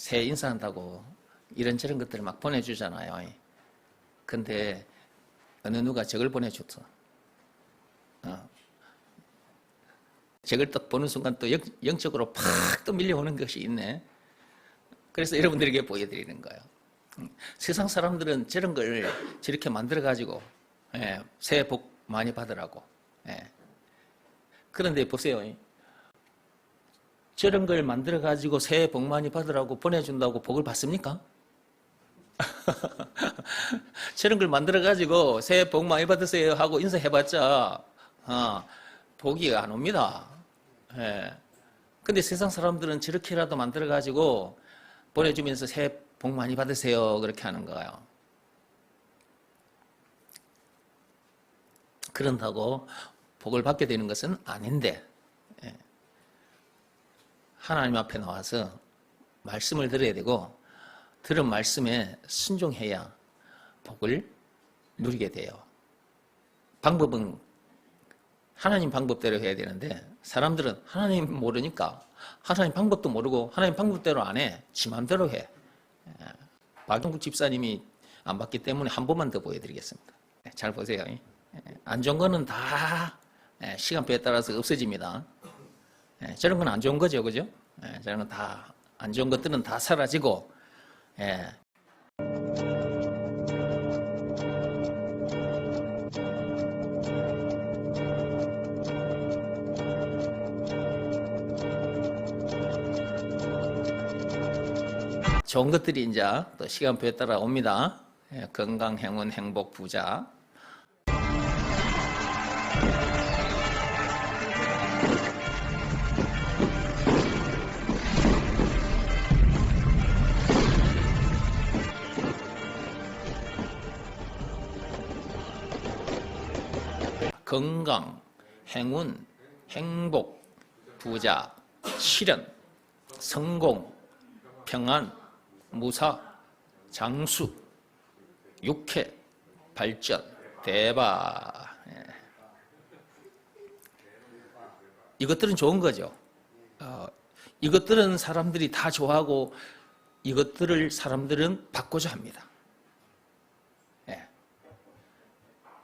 새해 인사한다고 이런저런 것들을 막 보내주잖아요. 근데 어느 누가 저걸 보내줬어. 저걸 딱 보는 순간 또 영적으로 팍 또 밀려오는 것이 있네. 그래서 여러분들에게 보여드리는 거예요. 세상 사람들은 저런 걸 저렇게 만들어가지고 새해 복 많이 받으라고. 그런데 보세요. 저런 걸 만들어가지고 새해 복 많이 받으라고 보내준다고 복을 받습니까? 저런 걸 만들어가지고 새해 복 많이 받으세요 하고 인사해봤자 복이 안 옵니다. 근데 세상 사람들은 저렇게라도 만들어가지고 보내주면서 새해 복 많이 받으세요 그렇게 하는 거예요. 그런다고 복을 받게 되는 것은 아닌데 하나님 앞에 나와서 말씀을 들어야 되고 들은 말씀에 순종해야 복을 누리게 돼요. 방법은 하나님 방법대로 해야 되는데 사람들은 하나님 모르니까 하나님 방법도 모르고 하나님 방법대로 안 해. 지 맘대로 해. 박용국 집사님이 안 받기 때문에 한 번만 더 보여드리겠습니다. 잘 보세요. 안 좋은 거는 다 시간표에 따라서 없어집니다. 저런 건 안 좋은 거죠, 그죠? 저런 건 다 안 좋은 것들은 다 사라지고 좋은 것들이 이제 또 시간표에 따라 옵니다. 건강, 행운, 행복, 부자. 건강, 행운, 행복, 부자, 실현, 성공, 평안, 무사, 장수, 육회, 발전, 대박. 이것들은 좋은 거죠. 이것들은 사람들이 다 좋아하고 이것들을 사람들은 받고자 합니다.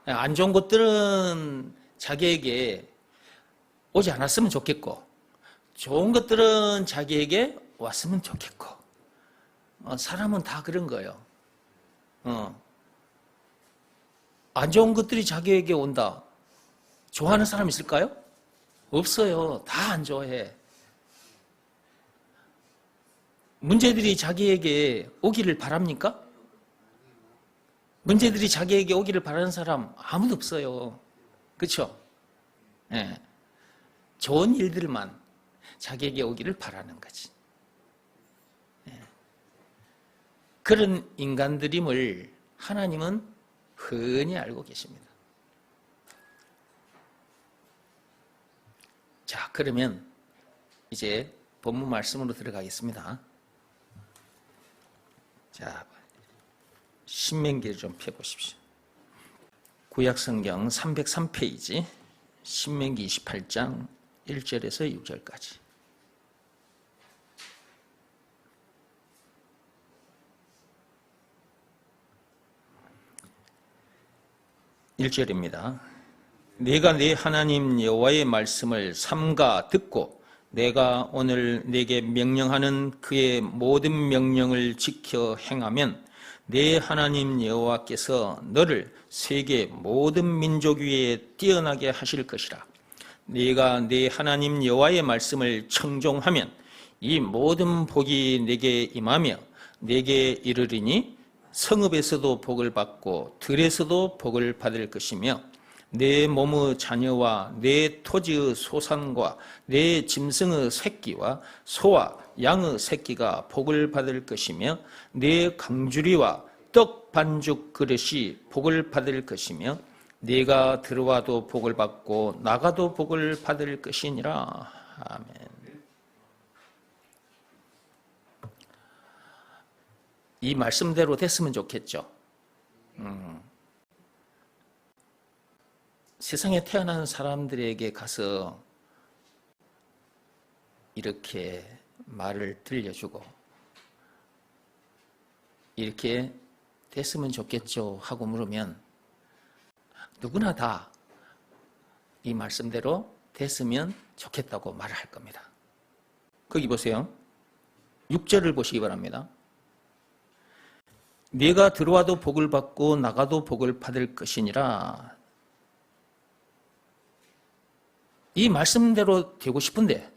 안 좋은 것들은 자기에게 오지 않았으면 좋겠고 좋은 것들은 자기에게 왔으면 좋겠고 사람은 다 그런 거예요. 안 좋은 것들이 자기에게 온다. 좋아하는 사람 있을까요? 없어요. 다 안 좋아해. 문제들이 자기에게 오기를 바랍니까? 문제들이 자기에게 오기를 바라는 사람 아무도 없어요. 그렇죠? 좋은 일들만 자기에게 오기를 바라는 거지. 그런 인간들임을 하나님은 흔히 알고 계십니다. 자, 그러면 이제 본문 말씀으로 들어가겠습니다. 자, 신명기를 좀 펴보십시오. 구약성경 303페이지 신명기 28장 1절에서 6절까지. (1절입니다) 내가 네 하나님 여호와의 말씀을 삼가 듣고 내가 오늘 내게 명령하는 그의 모든 명령을 지켜 행하면 내 하나님 여호와께서 너를 세계 모든 민족 위에 뛰어나게 하실 것이라. 네가 네 하나님 여호와의 말씀을 청종하면 이 모든 복이 내게 임하며 내게 이르리니 성읍에서도 복을 받고 들에서도 복을 받을 것이며 내 몸의 자녀와 내 토지의 소산과 내 짐승의 새끼와 소와 양의 새끼가 복을 받을 것이며 내 강주리와 떡 반죽 그릇이 복을 받을 것이며 네가 들어와도 복을 받고 나가도 복을 받을 것이니라. 아멘. 이 말씀대로 됐으면 좋겠죠. 세상에 태어난 사람들에게 가서 이렇게 말을 들려주고 이렇게 됐으면 좋겠죠 하고 물으면 누구나 다 이 말씀대로 됐으면 좋겠다고 말을 할 겁니다. 거기 보세요. 6절을 보시기 바랍니다. 네가 들어와도 복을 받고 나가도 복을 받을 것이니라. 이 말씀대로 되고 싶은데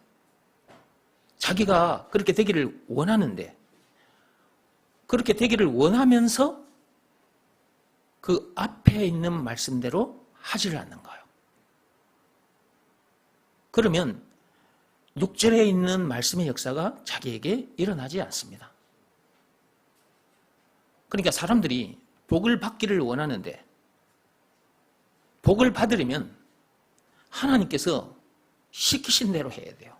자기가 그렇게 되기를 원하는데 그렇게 되기를 원하면서 그 앞에 있는 말씀대로 하지를 않는 거예요. 그러면 6절에 있는 말씀의 역사가 자기에게 일어나지 않습니다. 그러니까 사람들이 복을 받기를 원하는데 복을 받으려면 하나님께서 시키신 대로 해야 돼요.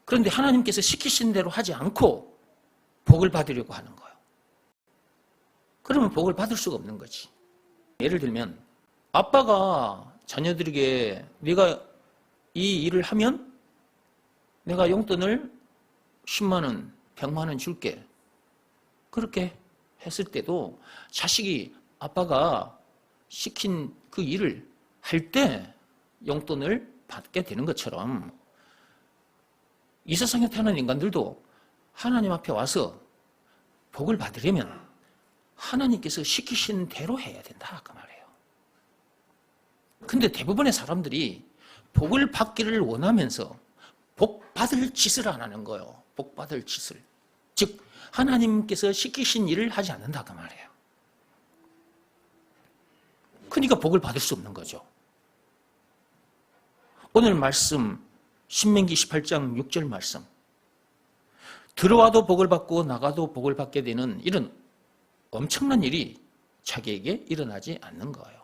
그런데 하나님께서 시키신 대로 하지 않고 복을 받으려고 하는 거예요. 그러면 복을 받을 수가 없는 거지. 예를 들면 아빠가 자녀들에게 네가 이 일을 하면 내가 용돈을 10만 원, 100만 원 줄게. 그렇게 했을 때도 자식이 아빠가 시킨 그 일을 할 때 용돈을 받게 되는 것처럼 이 세상에 태어난 인간들도 하나님 앞에 와서 복을 받으려면 하나님께서 시키신 대로 해야 된다 그 말이에요. 근데 대부분의 사람들이 복을 받기를 원하면서 복 받을 짓을 안 하는 거예요. 복 받을 짓을. 즉 하나님께서 시키신 일을 하지 않는다 그 말이에요. 그러니까 복을 받을 수 없는 거죠. 오늘 말씀 신명기 18장 6절 말씀. 들어와도 복을 받고 나가도 복을 받게 되는 이런 엄청난 일이 자기에게 일어나지 않는 거예요.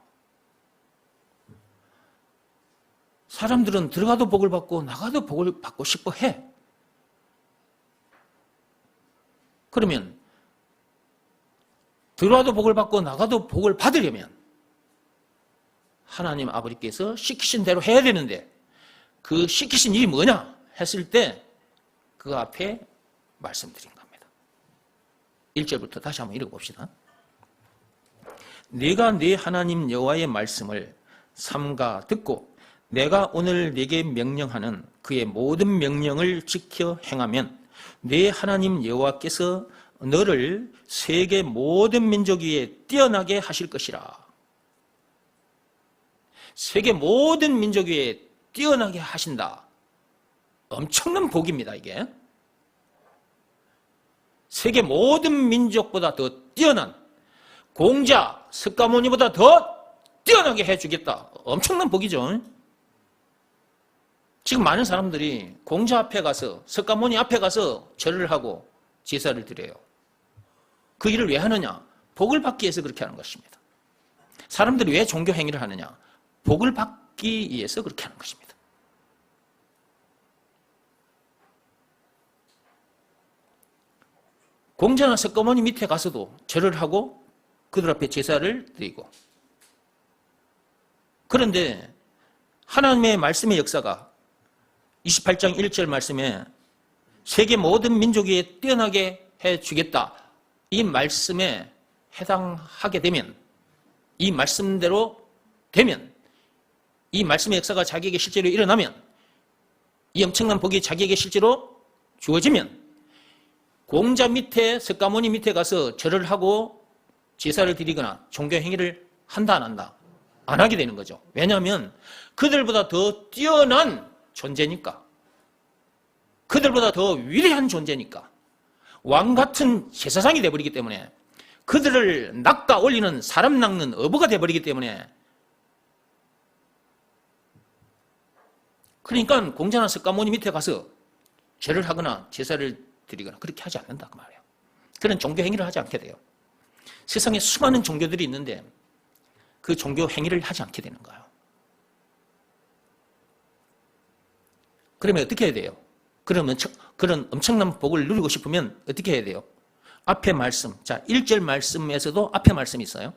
사람들은 들어가도 복을 받고 나가도 복을 받고 싶어 해. 그러면 들어와도 복을 받고 나가도 복을 받으려면 하나님 아버지께서 시키신 대로 해야 되는데 그 시키신 일이 뭐냐 했을 때 그 앞에 말씀드린 겁니다. 1절부터 다시 한번 읽어봅시다. 네가 네 하나님 여호와의 말씀을 삼가 듣고 내가 오늘 네게 명령하는 그의 모든 명령을 지켜 행하면 네 하나님 여호와께서 너를 세계 모든 민족 위에 뛰어나게 하실 것이라. 세계 모든 민족 위에 뛰어나게 하신다. 엄청난 복입니다, 이게. 세계 모든 민족보다 더 뛰어난 공자, 석가모니보다 더 뛰어나게 해주겠다. 엄청난 복이죠. 지금 많은 사람들이 공자 앞에 가서 석가모니 앞에 가서 절을 하고 제사를 드려요. 그 일을 왜 하느냐? 복을 받기 위해서 그렇게 하는 것입니다. 사람들이 왜 종교 행위를 하느냐? 복을 받기 위해서 그렇게 하는 것입니다. 공자나 석가모니 밑에 가서도 절을 하고 그들 앞에 제사를 드리고, 그런데 하나님의 말씀의 역사가 28장 1절 말씀에 세계 모든 민족 위에 뛰어나게 해주겠다, 이 말씀에 해당하게 되면, 이 말씀대로 되면, 이 말씀의 역사가 자기에게 실제로 일어나면, 이 엄청난 복이 자기에게 실제로 주어지면 공자 밑에, 석가모니 밑에 가서 절을 하고 제사를 드리거나 종교 행위를 한다 안 한다? 안 하게 되는 거죠. 왜냐하면 그들보다 더 뛰어난 존재니까, 그들보다 더 위대한 존재니까, 왕 같은 제사장이 되어버리기 때문에, 그들을 낚아 올리는 사람 낚는 어부가 되어버리기 때문에, 그러니까 공자나 석가모니 밑에 가서 절을 하거나 제사를 드리거나 그렇게 하지 않는다 그 말이에요. 그런 종교 행위를 하지 않게 돼요. 세상에 수많은 종교들이 있는데 그 종교 행위를 하지 않게 되는 거예요. 그러면 어떻게 해야 돼요? 그러면 그런 엄청난 복을 누리고 싶으면 어떻게 해야 돼요? 앞에 말씀, 자 1절 말씀에서도 앞에 말씀이 있어요.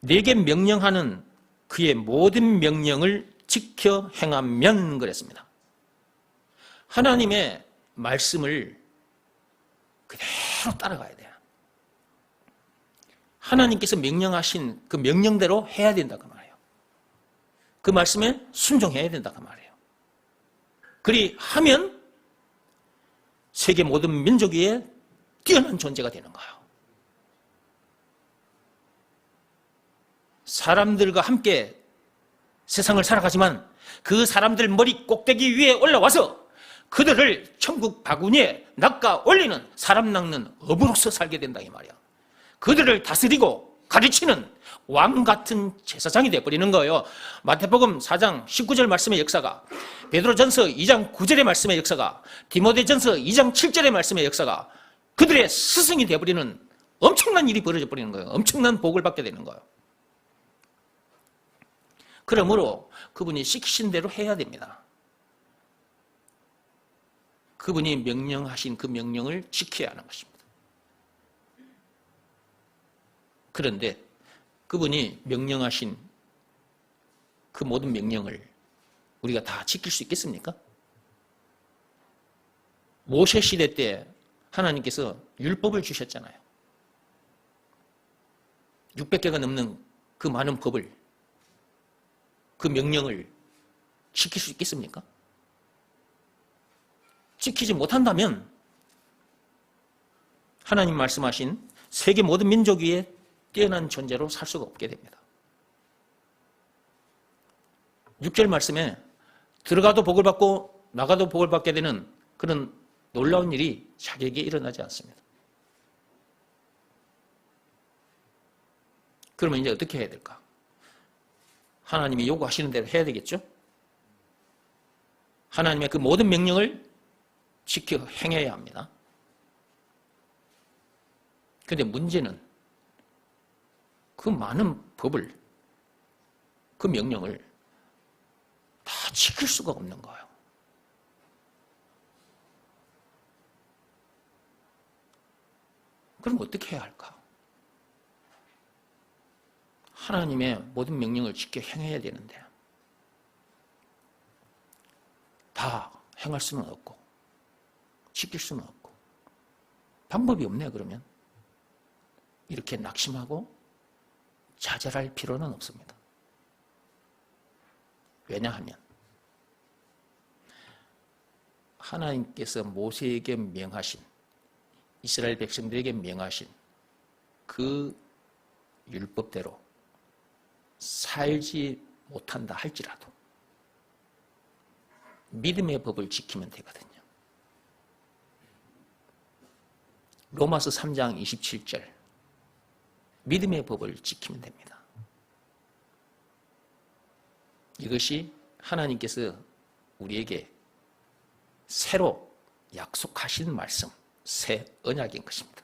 내게 명령하는 그의 모든 명령을 지켜 행하면 그랬습니다. 하나님의 말씀을 그대로 따라가야 돼요. 하나님께서 명령하신 그 명령대로 해야 된다고 말해요. 그 말씀에 순종해야 된다고 말해요. 그리하면 세계 모든 민족 위에 뛰어난 존재가 되는 거예요. 사람들과 함께 세상을 살아가지만 그 사람들 머리 꼭대기 위에 올라와서 그들을 천국 바구니에 낚아 올리는 사람 낚는 어부로서 살게 된다 이 말이야. 그들을 다스리고 가르치는 왕 같은 제사장이 되어버리는 거예요. 마태복음 4장 19절 말씀의 역사가, 베드로전서 2장 9절의 말씀의 역사가, 디모데전서 2장 7절의 말씀의 역사가 그들의 스승이 되어버리는 엄청난 일이 벌어져 버리는 거예요. 엄청난 복을 받게 되는 거예요. 그러므로 그분이 시키신 대로 해야 됩니다. 그분이 명령하신 그 명령을 지켜야 하는 것입니다. 그런데 그분이 명령하신 그 모든 명령을 우리가 다 지킬 수 있겠습니까? 모세 시대 때 하나님께서 율법을 주셨잖아요. 600개가 넘는 그 많은 법을, 그 명령을 지킬 수 있겠습니까? 지키지 못한다면 하나님 말씀하신 세계 모든 민족 위에 뛰어난 존재로 살 수가 없게 됩니다. 6절 말씀에 들어가도 복을 받고 나가도 복을 받게 되는 그런 놀라운 일이 자기에게 일어나지 않습니다. 그러면 이제 어떻게 해야 될까? 하나님이 요구하시는 대로 해야 되겠죠? 하나님의 그 모든 명령을 지켜 행해야 합니다. 그런데 문제는 그 많은 법을, 그 명령을 다 지킬 수가 없는 거예요. 그럼 어떻게 해야 할까? 하나님의 모든 명령을 지켜 행해야 되는데 다 행할 수는 없고 지킬 수는 없고 방법이 없네요. 그러면 이렇게 낙심하고 좌절할 필요는 없습니다. 왜냐하면 하나님께서 모세에게 명하신, 이스라엘 백성들에게 명하신 그 율법대로 살지 못한다 할지라도 믿음의 법을 지키면 되거든요. 로마서 3장 27절, 믿음의 법을 지키면 됩니다. 이것이 하나님께서 우리에게 새로 약속하신 말씀, 새 언약인 것입니다.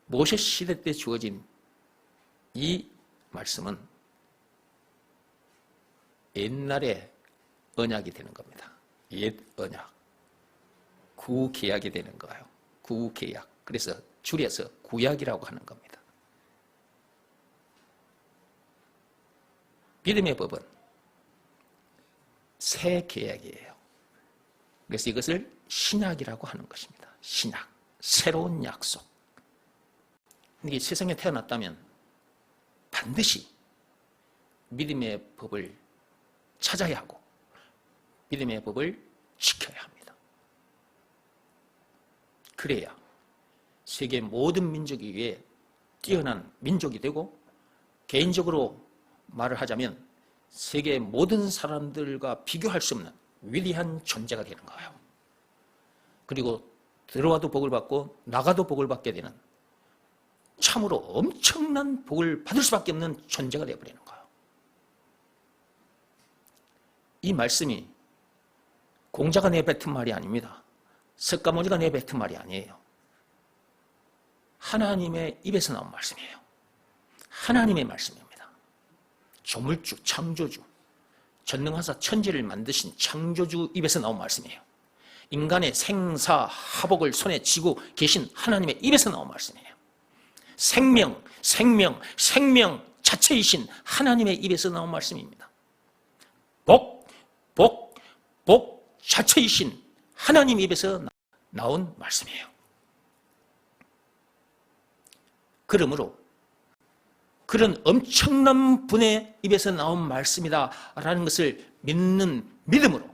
모세 시대 때 주어진 이 말씀은 옛날의 언약이 되는 겁니다. 옛 언약, 구계약이 되는 거예요. 구계약. 그래서 줄여서 구약이라고 하는 겁니다. 믿음의 법은 새 계약이에요. 그래서 이것을 신약이라고 하는 것입니다. 신약, 새로운 약속. 이게 세상에 태어났다면 반드시 믿음의 법을 찾아야 하고 믿음의 법을 지켜야 합니다. 그래야 세계 모든 민족 위에 뛰어난 민족이 되고, 개인적으로 말을 하자면 세계 모든 사람들과 비교할 수 없는 위대한 존재가 되는 거예요. 그리고 들어와도 복을 받고 나가도 복을 받게 되는 참으로 엄청난 복을 받을 수밖에 없는 존재가 되어버리는 거예요. 이 말씀이 공자가 내뱉은 말이 아닙니다. 석가모니가 내뱉은 말이 아니에요. 하나님의 입에서 나온 말씀이에요. 하나님의 말씀입니다. 조물주, 창조주, 전능하사 천지를 만드신 창조주 입에서 나온 말씀이에요. 인간의 생사하복을 손에 쥐고 계신 하나님의 입에서 나온 말씀이에요. 생명 자체이신 하나님의 입에서 나온 말씀입니다. 복 자체이신 하나님 입에서 나온 말씀이에요. 그러므로 그런 엄청난 분의 입에서 나온 말씀이다라는 것을 믿는 믿음으로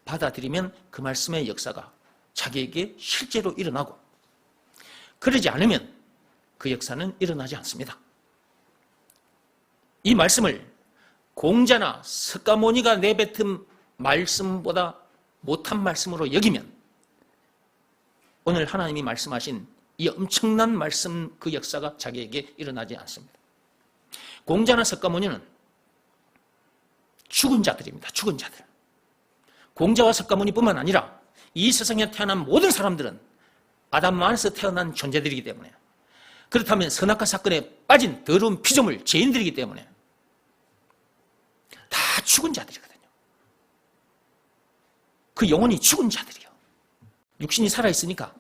받아들이면 그 말씀의 역사가 자기에게 실제로 일어나고, 그러지 않으면 그 역사는 일어나지 않습니다. 이 말씀을 공자나 석가모니가 내뱉은 말씀보다 못한 말씀으로 여기면 오늘 하나님이 말씀하신 이 엄청난 말씀 그 역사가 자기에게 일어나지 않습니다. 공자나 석가모니는 죽은 자들입니다. 죽은 자들. 공자와 석가모니뿐만 아니라 이 세상에 태어난 모든 사람들은 아담 안에서 태어난 존재들이기 때문에, 그렇다면 선악과 사건에 빠진 더러운 피조물 죄인들이기 때문에 다 죽은 자들이거든요. 그 영혼이 죽은 자들이요. 육신이 살아있으니까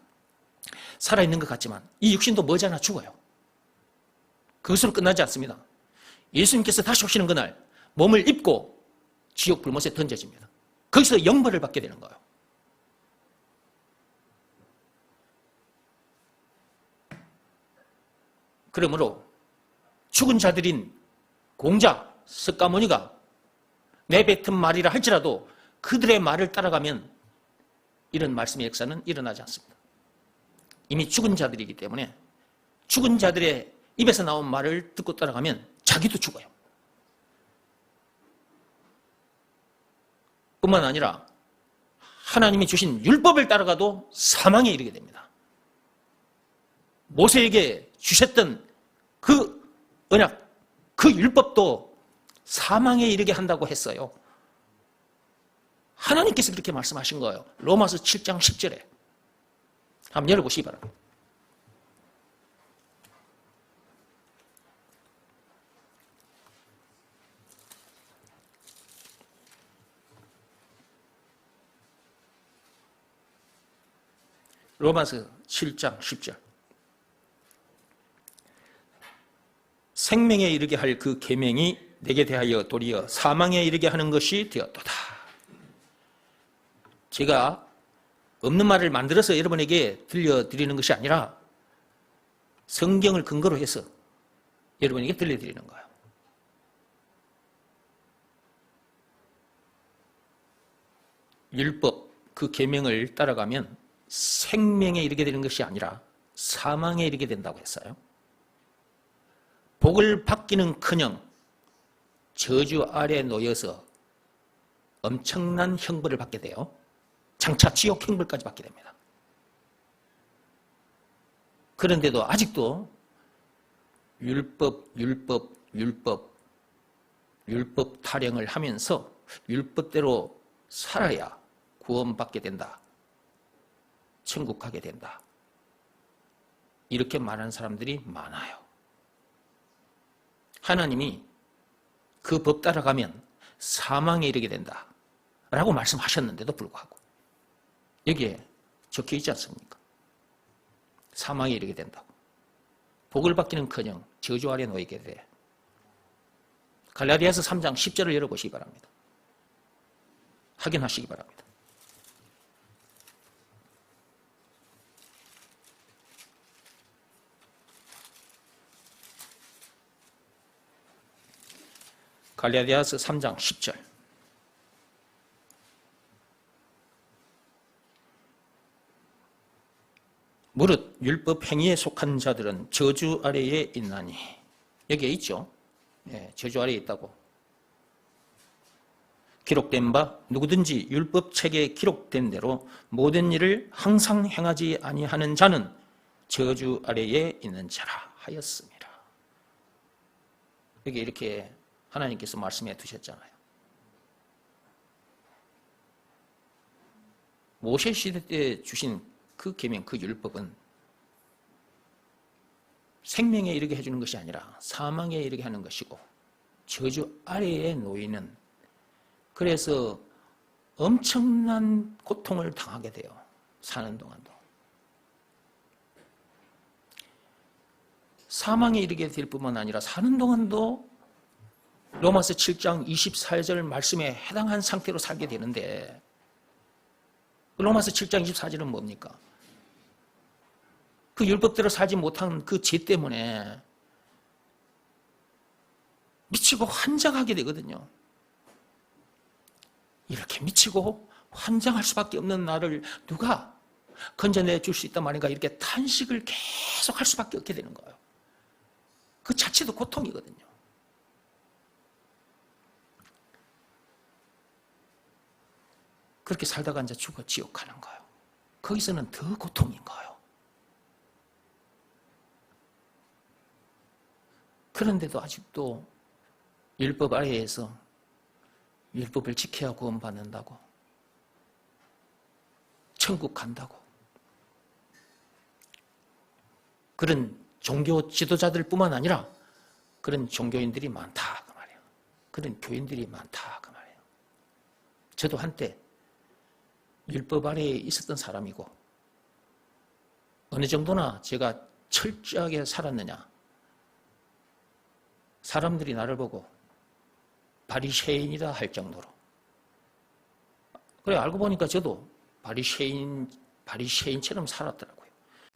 살아있는 것 같지만 이 육신도 머지않아 죽어요. 그것으로 끝나지 않습니다. 예수님께서 다시 오시는 그날 몸을 입고 지옥 불못에 던져집니다. 거기서 영벌을 받게 되는 거예요. 그러므로 죽은 자들인 공자, 석가모니가 내뱉은 말이라 할지라도 그들의 말을 따라가면 이런 말씀의 역사는 일어나지 않습니다. 이미 죽은 자들이기 때문에 죽은 자들의 입에서 나온 말을 듣고 따라가면 자기도 죽어요. 뿐만 아니라 하나님이 주신 율법을 따라가도 사망에 이르게 됩니다. 모세에게 주셨던 그 언약, 그 율법도 사망에 이르게 한다고 했어요. 하나님께서 그렇게 말씀하신 거예요. 로마서 7장 10절에. 한번 열어보시기 바랍니다. 로마서 7장 10절. 생명에 이르게 할 그 계명이 내게 대하여 도리어 사망에 이르게 하는 것이 되었도다. 제가 없는 말을 만들어서 여러분에게 들려드리는 것이 아니라 성경을 근거로 해서 여러분에게 들려드리는 거예요. 율법, 그 계명을 따라가면 생명에 이르게 되는 것이 아니라 사망에 이르게 된다고 했어요. 복을 받기는커녕 저주 아래 놓여서 엄청난 형벌을 받게 돼요. 장차 지옥 형벌까지 받게 됩니다. 그런데도 아직도 율법 타령을 하면서 율법대로 살아야 구원받게 된다. 천국 가게 된다. 이렇게 말하는 사람들이 많아요. 하나님이 그 법 따라가면 사망에 이르게 된다 라고 말씀하셨는데도 불구하고 여기에 적혀 있지 않습니까? 사망에 이르게 된다고. 복을 받기는커녕 저주 아래 놓이게 돼. 갈라디아서 3장 10절을 열어보시기 바랍니다. 확인하시기 바랍니다. 갈라디아서 3장 10절. 무릇 율법 행위에 속한 자들은 저주 아래에 있나니. 여기에 있죠. 네, 저주 아래에 있다고. 기록된 바 누구든지 율법 책에 기록된 대로 모든 일을 항상 행하지 아니하는 자는 저주 아래에 있는 자라 하였습니다. 여기 이렇게 하나님께서 말씀해 두셨잖아요. 모세 시대 때 주신 그 계명, 그 율법은 생명에 이르게 해주는 것이 아니라 사망에 이르게 하는 것이고 저주 아래에 놓이는, 그래서 엄청난 고통을 당하게 돼요. 사는 동안도. 사망에 이르게 될 뿐만 아니라 사는 동안도 로마서 7장 24절 말씀에 해당한 상태로 살게 되는데 로마서 7장 24절은 뭡니까? 그 율법대로 살지 못한 그 죄 때문에 미치고 환장하게 되거든요. 이렇게 미치고 환장할 수밖에 없는 나를 누가 건져내 줄 수 있단 말인가, 이렇게 탄식을 계속 할 수밖에 없게 되는 거예요. 그 자체도 고통이거든요. 그렇게 살다가 이제 죽어 지옥 가는 거예요. 거기서는 더 고통인 거예요. 그런데도 아직도 율법 아래에서 율법을 지켜야 구원받는다고, 천국 간다고, 그런 종교 지도자들 뿐만 아니라 그런 종교인들이 많다 그 말이에요. 그런 교인들이 많다 그 말이에요. 저도 한때 율법 아래에 있었던 사람이고, 어느 정도나 제가 철저하게 살았느냐, 사람들이 나를 보고 바리새인이다 할 정도로. 그래, 알고 보니까 저도 바리새인처럼 살았더라고요.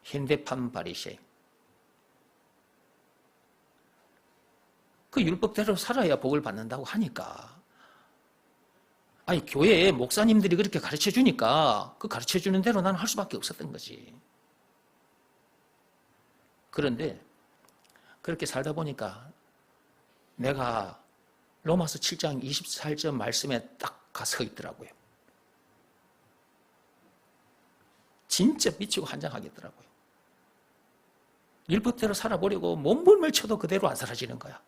현대판 바리새인. 그 율법대로 살아야 복을 받는다고 하니까, 아니, 교회에 목사님들이 그렇게 가르쳐 주니까 그 가르쳐 주는 대로 나는 할 수밖에 없었던 거지. 그런데 그렇게 살다 보니까 내가 로마서 7장 24절 말씀에 딱 가서 있더라고요. 진짜 미치고 환장하겠더라고요. 율법대로 살아보려고 몸부림을 쳐도 그대로 안 사라지는 거야.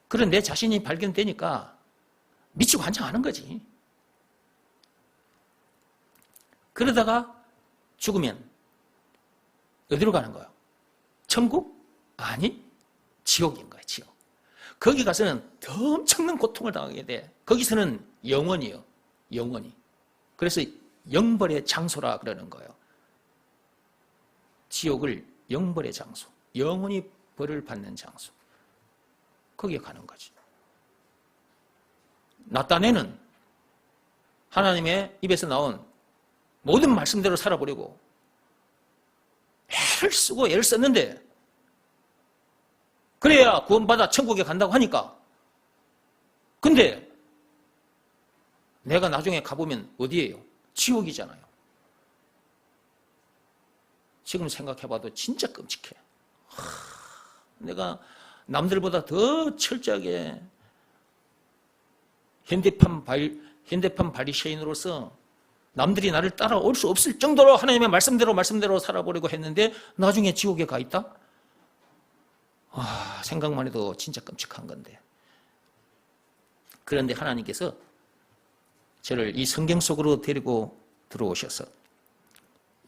그런 내 자신이 발견되니까 미치고 환장하는 거지. 그러다가 죽으면 어디로 가는 거예요? 천국? 아니, 지옥인 거예요, 지옥. 거기 가서는 더 엄청난 고통을 당하게 돼. 거기서는 영원이에요, 영원히. 그래서 영벌의 장소라 그러는 거예요. 지옥을 영벌의 장소, 영원히 벌을 받는 장소. 거기에 가는 거지. 나 딴에는 하나님의 입에서 나온 모든 말씀대로 살아보려고 애를 쓰고 애를 썼는데, 그래야 구원받아 천국에 간다고 하니까. 근데 내가 나중에 가보면 어디예요? 지옥이잖아요. 지금 생각해봐도 진짜 끔찍해. 내가 남들보다 더 철저하게 현대판 바리새인으로서 남들이 나를 따라올 수 없을 정도로 하나님의 말씀대로 살아보려고 했는데 나중에 지옥에 가 있다? 생각만 해도 진짜 끔찍한 건데. 그런데 하나님께서 저를 이 성경 속으로 데리고 들어오셔서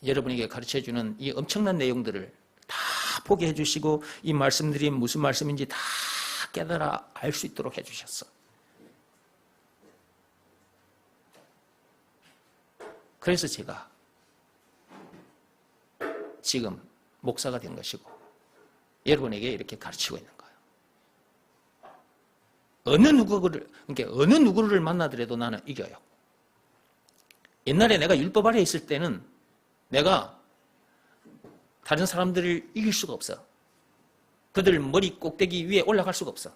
여러분에게 가르쳐주는 이 엄청난 내용들을 다 보게 해주시고, 이 말씀들이 무슨 말씀인지 다 깨달아 알 수 있도록 해주셨어. 그래서 제가 지금 목사가 된 것이고 여러분에게 이렇게 가르치고 있는 거예요. 어느 누구를 만나더라도 나는 이겨요. 옛날에 내가 율법 아래에 있을 때는 내가 다른 사람들을 이길 수가 없어. 그들 머리 꼭대기 위에 올라갈 수가 없어.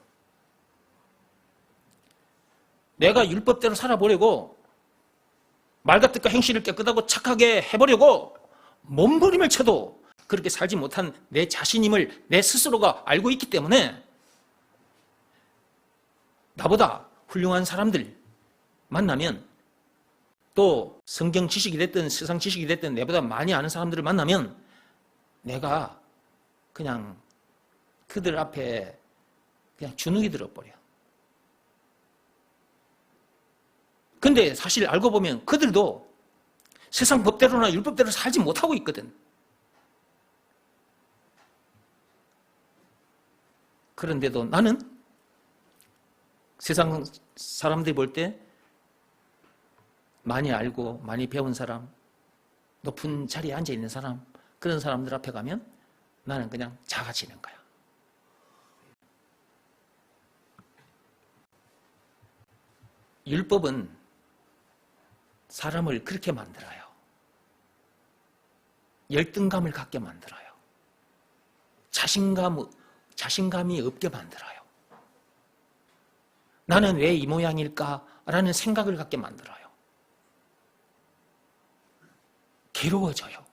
내가 율법대로 살아보려고, 말같은 행실을 깨끗하고 착하게 해보려고 몸부림을 쳐도 그렇게 살지 못한 내 자신임을 내 스스로가 알고 있기 때문에 나보다 훌륭한 사람들 만나면, 또 성경 지식이 됐든 세상 지식이 됐든 내보다 많이 아는 사람들을 만나면 내가 그냥 그들 앞에 그냥 주눅이 들어버려. 근데 사실 알고 보면 그들도 세상 법대로나 율법대로 살지 못하고 있거든. 그런데도 나는 세상 사람들이 볼 때 많이 알고 많이 배운 사람, 높은 자리에 앉아 있는 사람, 그런 사람들 앞에 가면 나는 그냥 작아지는 거야. 율법은 사람을 그렇게 만들어요. 열등감을 갖게 만들어요. 자신감이 없게 만들어요. 나는 왜 이 모양일까라는 생각을 갖게 만들어요. 괴로워져요.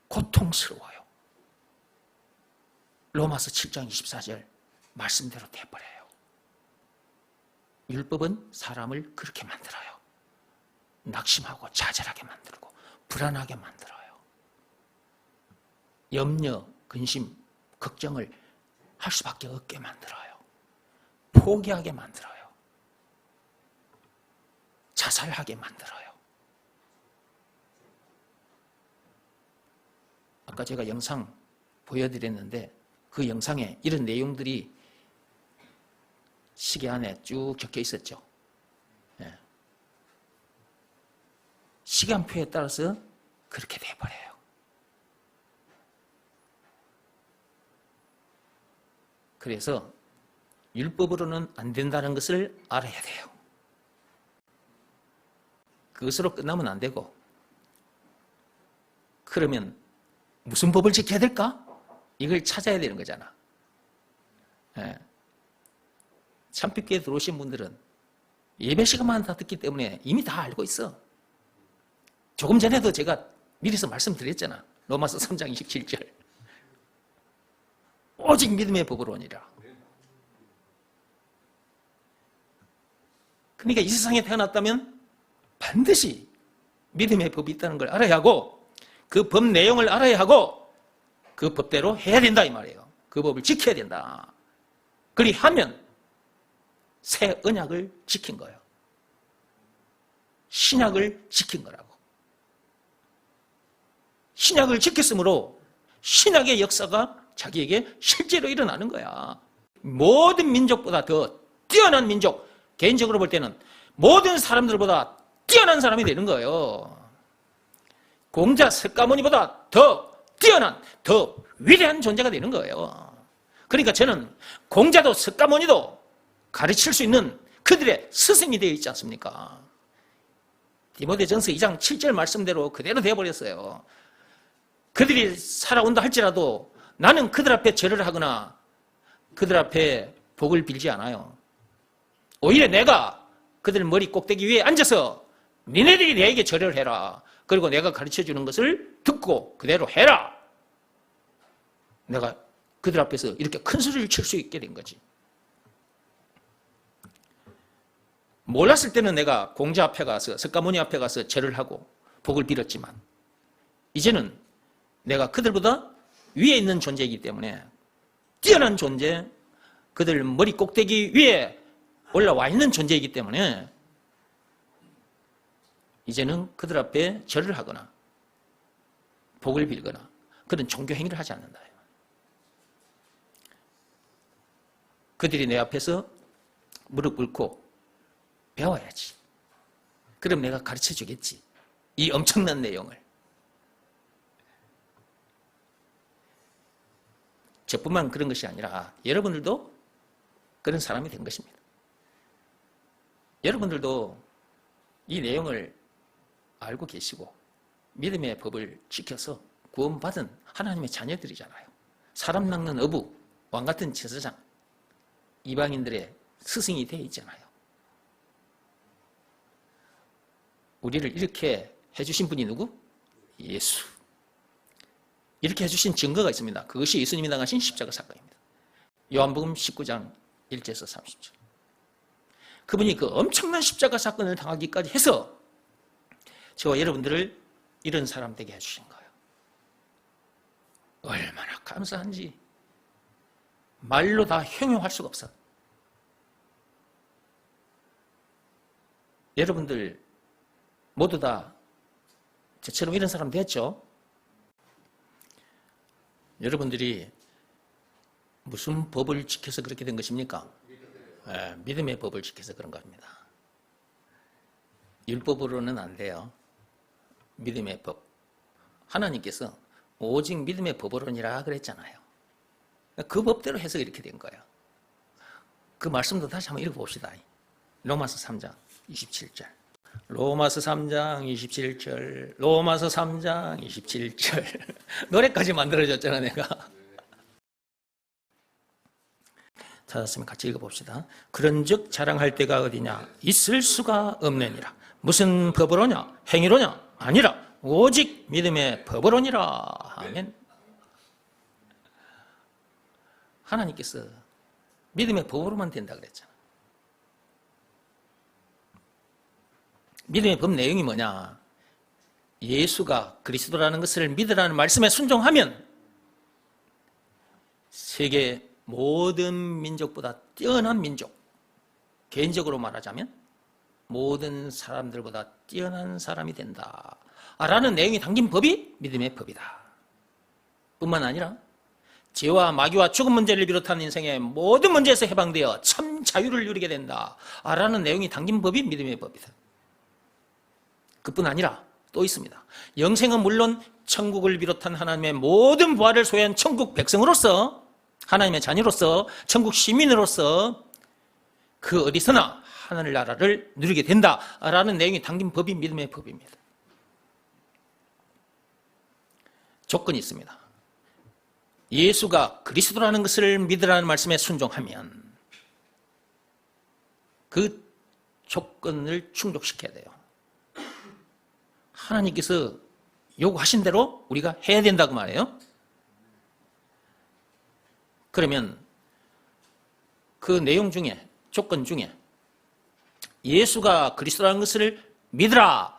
고통스러워요. 로마서 7장 24절 말씀대로 돼버려요. 율법은 사람을 그렇게 만들어요. 낙심하고 좌절하게 만들고 불안하게 만들어요. 염려, 근심, 걱정을 할 수밖에 없게 만들어요. 포기하게 만들어요. 자살하게 만들어요. 아까 제가 영상 보여드렸는데 그 영상에 이런 내용들이 시계 안에 쭉 적혀 있었죠. 예. 시간표에 따라서 그렇게 돼버려요. 그래서 율법으로는 안 된다는 것을 알아야 돼요. 그것으로 끝나면 안 되고, 그러면 무슨 법을 지켜야 될까? 이걸 찾아야 되는 거잖아. 예. 참빛교에 들어오신 분들은 예배 시간만 다 듣기 때문에 이미 다 알고 있어. 조금 전에도 제가 미리서 말씀드렸잖아. 로마서 3장 27절. 오직 믿음의 법으로니라. 그러니까 이 세상에 태어났다면 반드시 믿음의 법이 있다는 걸 알아야 하고 그 법 내용을 알아야 하고 그 법대로 해야 된다 이 말이에요. 그 법을 지켜야 된다. 그리하면 새 언약을 지킨 거예요. 신약을 지킨 거라고. 신약을 지켰으므로 신약의 역사가 자기에게 실제로 일어나는 거야. 모든 민족보다 더 뛰어난 민족, 개인적으로 볼 때는 모든 사람들보다 뛰어난 사람이 되는 거예요. 공자 석가모니보다 더 뛰어난, 더 위대한 존재가 되는 거예요. 그러니까 저는 공자도 석가모니도 가르칠 수 있는 그들의 스승이 되어 있지 않습니까? 디모데전서 2장 7절 말씀대로 그대로 되어버렸어요. 그들이 살아온다 할지라도 나는 그들 앞에 절을 하거나 그들 앞에 복을 빌지 않아요. 오히려 내가 그들 머리 꼭대기 위에 앉아서 니네들이 내게 절을 해라. 그리고 내가 가르쳐주는 것을 듣고 그대로 해라. 내가 그들 앞에서 이렇게 큰 소리를 칠 수 있게 된 거지. 몰랐을 때는 내가 공자 앞에 가서 석가모니 앞에 가서 절을 하고 복을 빌었지만 이제는 내가 그들보다 위에 있는 존재이기 때문에 뛰어난 존재, 그들 머리 꼭대기 위에 올라와 있는 존재이기 때문에 이제는 그들 앞에 절을 하거나 복을 빌거나 그런 종교 행위를 하지 않는다. 그들이 내 앞에서 무릎 꿇고 배워야지. 그럼 내가 가르쳐 주겠지. 이 엄청난 내용을. 저뿐만 그런 것이 아니라 여러분들도 그런 사람이 된 것입니다. 여러분들도 이 내용을 알고 계시고 믿음의 법을 지켜서 구원받은 하나님의 자녀들이잖아요. 사람 낚는 어부, 왕같은 제사장, 이방인들의 스승이 되어 있잖아요. 우리를 이렇게 해주신 분이 누구? 예수. 이렇게 해주신 증거가 있습니다. 그것이 예수님이 당하신 십자가 사건입니다. 요한복음 19장 1절에서 30절. 그분이 그 엄청난 십자가 사건을 당하기까지 해서 저와 여러분들을 이런 사람 되게 해주신 거예요. 얼마나 감사한지 말로 다 형용할 수가 없어. 여러분들 모두 다 저처럼 이런 사람 됐죠? 여러분들이 무슨 법을 지켜서 그렇게 된 것입니까? 믿음의 법을 지켜서 그런 겁니다. 율법으로는 안 돼요. 믿음의 법. 하나님께서 오직 믿음의 법으로니라 그랬잖아요. 그 법대로 해서 이렇게 된 거예요. 그 말씀도 다시 한번 읽어봅시다. 로마서 3장 27절. 로마서 3장 27절, 로마서 3장 27절. 노래까지 만들어줬잖아, 내가. 찾았으면 같이 읽어봅시다. 그런즉 자랑할 때가 어디냐? 있을 수가 없느니라. 무슨 법으로냐? 행위로냐? 아니라 오직 믿음의 법으로니라. 아멘. 하나님께서 믿음의 법으로만 된다 그랬잖아. 믿음의 법 내용이 뭐냐? 예수가 그리스도라는 것을 믿으라는 말씀에 순종하면 세계 모든 민족보다 뛰어난 민족, 개인적으로 말하자면 모든 사람들보다 뛰어난 사람이 된다 라는 내용이 담긴 법이 믿음의 법이다. 뿐만 아니라 죄와 마귀와 죽음 문제를 비롯한 인생의 모든 문제에서 해방되어 참 자유를 누리게 된다 라는 내용이 담긴 법이 믿음의 법이다. 그뿐 아니라 또 있습니다. 영생은 물론 천국을 비롯한 하나님의 모든 부활을 소유한 천국 백성으로서, 하나님의 자녀로서, 천국 시민으로서 그 어디서나 하늘나라를 누리게 된다라는 내용이 담긴 법이 믿음의 법입니다. 조건이 있습니다. 예수가 그리스도라는 것을 믿으라는 말씀에 순종하면 그 조건을 충족시켜야 돼요. 하나님께서 요구하신 대로 우리가 해야 된다고 말해요. 그러면 그 내용 중에, 조건 중에 예수가 그리스도라는 것을 믿으라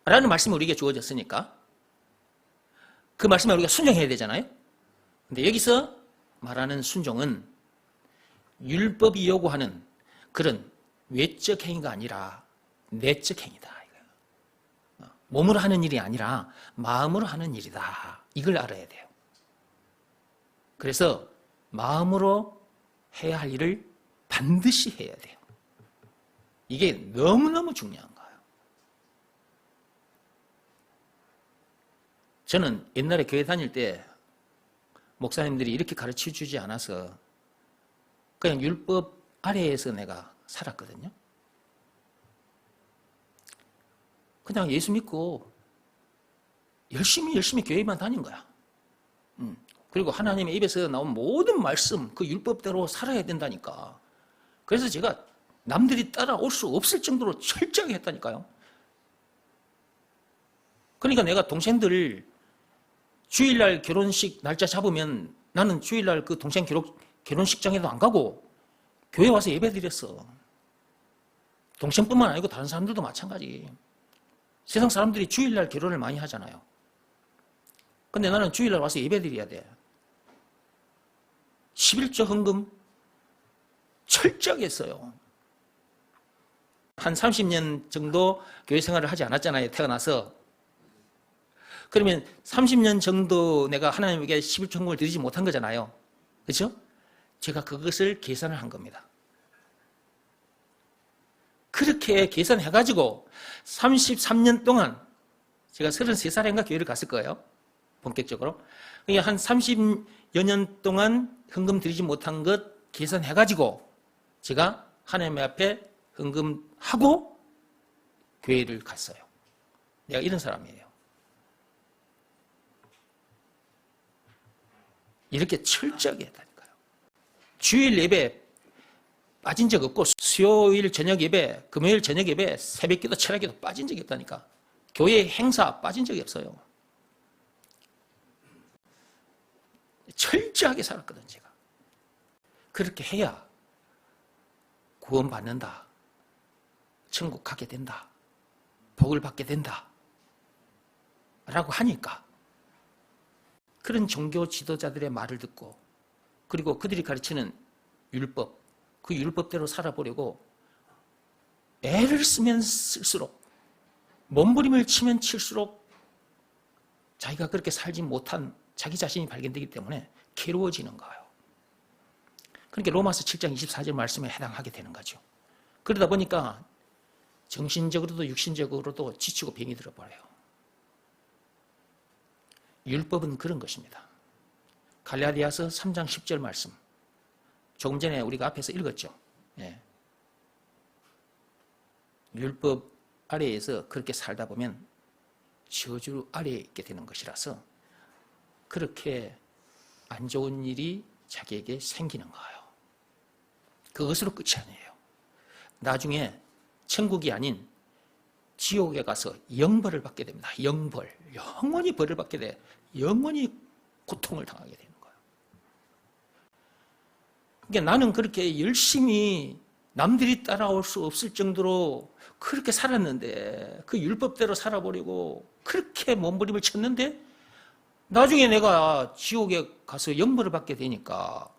라는 말씀이 우리에게 주어졌으니까 그 말씀에 우리가 순종해야 되잖아요. 근데 여기서 말하는 순종은 율법이 요구하는 그런 외적 행위가 아니라 내적 행위다. 몸으로 하는 일이 아니라 마음으로 하는 일이다. 이걸 알아야 돼요. 그래서 마음으로 해야 할 일을 반드시 해야 돼요. 이게 너무너무 중요한 거예요. 저는 옛날에 교회 다닐 때 목사님들이 이렇게 가르쳐 주지 않아서 그냥 율법 아래에서 내가 살았거든요. 그냥 예수 믿고 열심히 교회만 다닌 거야. 그리고 하나님의 입에서 나온 모든 말씀, 그 율법대로 살아야 된다니까. 그래서 제가 남들이 따라올 수 없을 정도로 철저하게 했다니까요. 그러니까 내가 동생들 주일날 결혼식 날짜 잡으면 나는 주일날 그 동생 결혼식장에도 안 가고 교회 와서 예배 드렸어. 동생뿐만 아니고 다른 사람들도 마찬가지. 세상 사람들이 주일날 결혼을 많이 하잖아요. 근데 나는 주일날 와서 예배 드려야 돼. 11조 헌금 철저하게 했어요. 한 30년 정도 교회 생활을 하지 않았잖아요. 태어나서. 그러면 30년 정도 내가 하나님에게 11조 헌금을 드리지 못한 거잖아요. 그렇죠? 제가 그것을 계산을 한 겁니다. 그렇게 계산해가지고 33년 동안 제가 33살인가 교회를 갔을 거예요. 본격적으로. 그러니까 한 30여 년 동안 헌금 드리지 못한 것 계산해가지고 제가 하나님 앞에 헌금하고 교회를 갔어요. 내가 이런 사람이에요. 이렇게 철저하게 했다니까요. 주일 예배 빠진 적 없고 수요일 저녁 예배, 금요일 저녁 예배, 새벽기도, 철학기도 빠진 적이 없다니까. 교회 행사 빠진 적이 없어요. 철저하게 살았거든 제가. 그렇게 해야 구원받는다, 천국 가게 된다, 복을 받게 된다 라고 하니까 그런 종교 지도자들의 말을 듣고 그리고 그들이 가르치는 율법, 그 율법대로 살아보려고 애를 쓰면 쓸수록 몸부림을 치면 칠수록 자기가 그렇게 살지 못한 자기 자신이 발견되기 때문에 괴로워지는 거예요. 그러니까 로마서 7장 24절 말씀에 해당하게 되는 거죠. 그러다 보니까 정신적으로도 육신적으로도 지치고 병이 들어버려요. 율법은 그런 것입니다. 갈라디아서 3장 10절 말씀. 조금 전에 우리가 앞에서 읽었죠. 예. 율법 아래에서 그렇게 살다 보면 저주 아래에 있게 되는 것이라서 그렇게 안 좋은 일이 자기에게 생기는 거예요. 그것으로 끝이 아니에요. 나중에 천국이 아닌 지옥에 가서 영벌을 받게 됩니다. 영벌. 영원히 벌을 받게 돼. 영원히 고통을 당하게 되는 거예요. 그러니까 나는 그렇게 열심히 남들이 따라올 수 없을 정도로 그렇게 살았는데 그 율법대로 살아버리고 그렇게 몸부림을 쳤는데 나중에 내가 지옥에 가서 영벌을 받게 되니까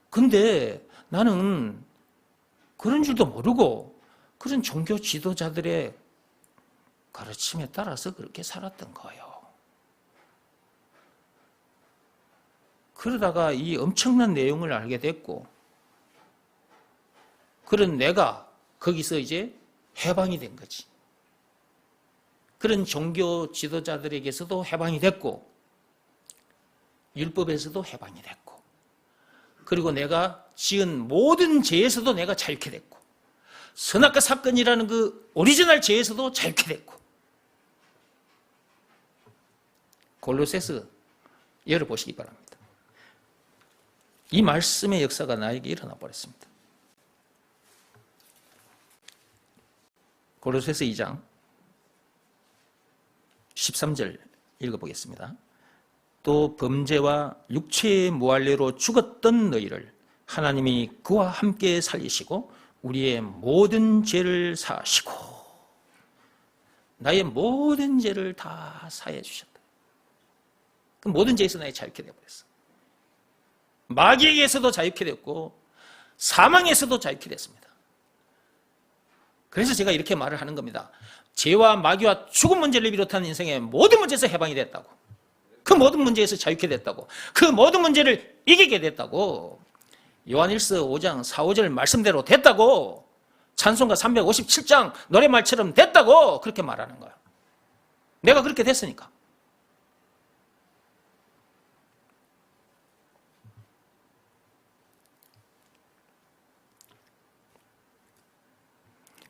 근데 나는 그런 줄도 모르고 그런 종교 지도자들의 가르침에 따라서 그렇게 살았던 거예요. 그러다가 이 엄청난 내용을 알게 됐고 그런 내가 거기서 이제 해방이 된 거지. 그런 종교 지도자들에게서도 해방이 됐고 율법에서도 해방이 됐고 그리고 내가 지은 모든 죄에서도 내가 자유케 됐고 선악과 사건이라는 그 오리지널 죄에서도 자유케 됐고 골로새서 열어보시기 바랍니다. 이 말씀의 역사가 나에게 일어나 버렸습니다. 골로새서 2장 13절 읽어보겠습니다. 또 범죄와 육체의 무할례로 죽었던 너희를 하나님이 그와 함께 살리시고 우리의 모든 죄를 사하시고 나의 모든 죄를 다 사해 주셨다. 그 모든 죄에서 나의 자유케 되어버렸어. 마귀에게서도 자유케 됐고 사망에서도 자유케 됐습니다. 그래서 제가 이렇게 말을 하는 겁니다. 죄와 마귀와 죽음 문제를 비롯한 인생의 모든 문제에서 해방이 됐다고. 그 모든 문제에서 자유케 됐다고. 그 모든 문제를 이기게 됐다고. 요한일서 5장 4, 5절 말씀대로 됐다고. 찬송가 357장 노래말처럼 됐다고 그렇게 말하는 거예요. 내가 그렇게 됐으니까.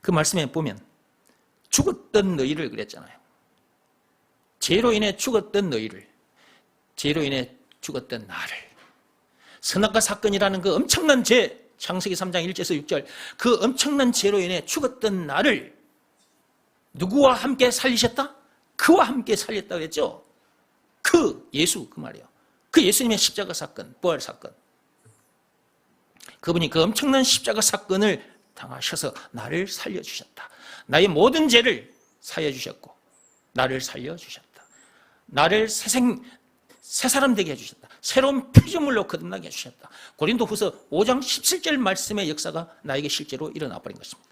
그 말씀에 보면 죽었던 너희를 그랬잖아요. 죄로 인해 죽었던 너희를, 죄로 인해 죽었던 나를, 선악과 사건이라는 그 엄청난 죄, 창세기 3장 1절에서 6절, 그 엄청난 죄로 인해 죽었던 나를 누구와 함께 살리셨다? 그와 함께 살렸다 그랬죠? 그 예수, 그 말이에요. 그 예수님의 십자가 사건, 부활 사건. 그분이 그 엄청난 십자가 사건을 당하셔서 나를 살려주셨다. 나의 모든 죄를 사해 주셨고 나를 살려주셨다. 나를 새 사람 되게 해주셨다. 새로운 피조물로 거듭나게 해주셨다. 고린도후서 5장 17절 말씀의 역사가 나에게 실제로 일어나 버린 것입니다.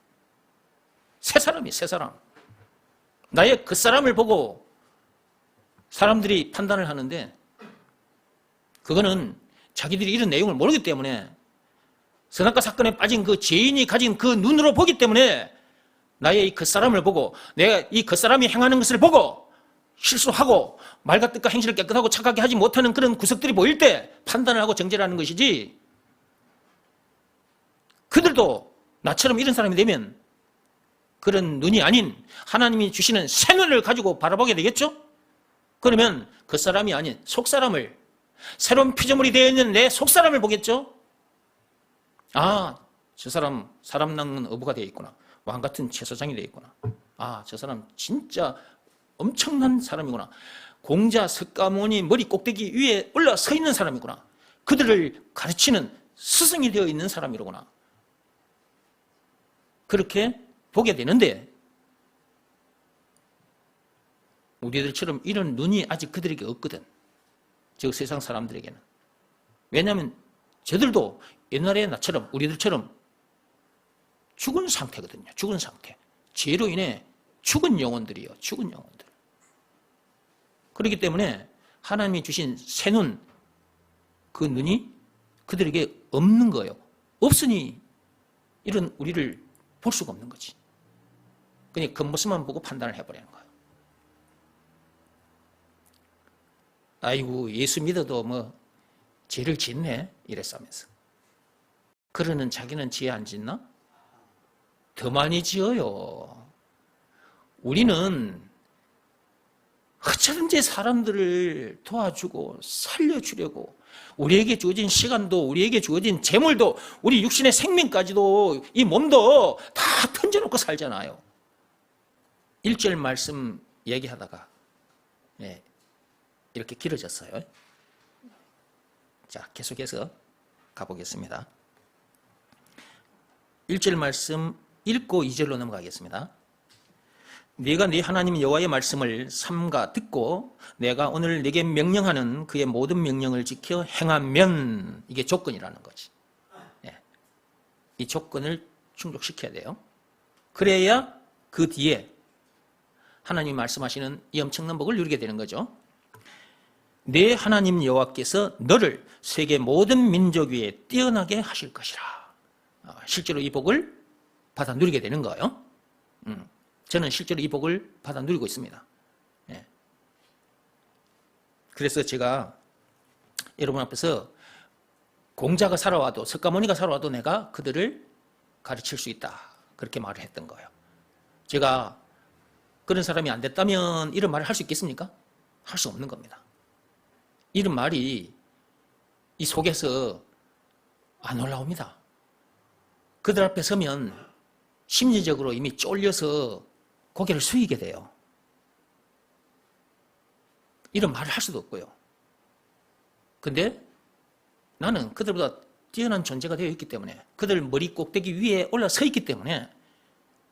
새 사람이 새 사람. 나의 그 사람을 보고 사람들이 판단을 하는데 그거는 자기들이 이런 내용을 모르기 때문에 선악과 사건에 빠진 그 죄인이 가진 그 눈으로 보기 때문에 나의 이 겉사람을 보고 내가 이 겉사람이 행하는 것을 보고 실수하고 말과 뜻과 행실을 깨끗하고 착하게 하지 못하는 그런 구석들이 보일 때 판단을 하고 정죄를 하는 것이지 그들도 나처럼 이런 사람이 되면 그런 눈이 아닌 하나님이 주시는 새 눈을 가지고 바라보게 되겠죠? 그러면 겉사람이 아닌 속사람을 새로운 피조물이 되어 있는 내 속사람을 보겠죠? 아, 저 사람 낚는 어부가 되어 있구나. 왕 같은 채소장이 되어 있구나. 아, 저 사람 진짜 엄청난 사람이구나. 공자 석가모니 머리 꼭대기 위에 올라서 있는 사람이구나. 그들을 가르치는 스승이 되어 있는 사람이로구나. 그렇게 보게 되는데 우리들처럼 이런 눈이 아직 그들에게 없거든. 즉 세상 사람들에게는. 왜냐하면 저들도 옛날에 나처럼 우리들처럼 죽은 상태거든요. 죽은 상태. 죄로 인해 죽은 영혼들이요. 죽은 영혼들. 그렇기 때문에 하나님이 주신 새 눈, 그 눈이 그들에게 없는 거예요. 없으니 이런 우리를 볼 수가 없는 거지. 그냥 겉모습만 보고 판단을 해버리는 거예요. 아이고 예수 믿어도 뭐 죄를 짓네 이랬으면서. 그러는 자기는 죄 안 짓나? 더 많이 지어요. 우리는 어쩌든지 사람들을 도와주고 살려주려고 우리에게 주어진 시간도 우리에게 주어진 재물도 우리 육신의 생명까지도 이 몸도 다 던져놓고 살잖아요. 1절 말씀 얘기하다가 이렇게 길어졌어요. 자, 계속해서 가보겠습니다. 1절 말씀 읽고 2절로 넘어가겠습니다. 네가 네 하나님 여호와의 말씀을 삼가 듣고 내가 오늘 네게 명령하는 그의 모든 명령을 지켜 행하면, 이게 조건이라는 거지. 이 조건을 충족시켜야 돼요. 그래야 그 뒤에 하나님이 말씀하시는 이 엄청난 복을 누리게 되는 거죠. 네 하나님 여호와께서 너를 세계 모든 민족 위에 뛰어나게 하실 것이라. 실제로 이 복을 받아 누리게 되는 거예요. 저는 실제로 이 복을 받아 누리고 있습니다. 그래서 제가 여러분 앞에서 공자가 살아와도 석가모니가 살아와도 내가 그들을 가르칠 수 있다, 그렇게 말을 했던 거예요. 제가 그런 사람이 안 됐다면 이런 말을 할 수 있겠습니까? 할 수 없는 겁니다. 이런 말이 이 속에서 안 올라옵니다. 그들 앞에 서면 심리적으로 이미 쫄려서 고개를 숙이게 돼요. 이런 말을 할 수도 없고요. 근데 나는 그들보다 뛰어난 존재가 되어 있기 때문에, 그들 머리 꼭대기 위에 올라서 있기 때문에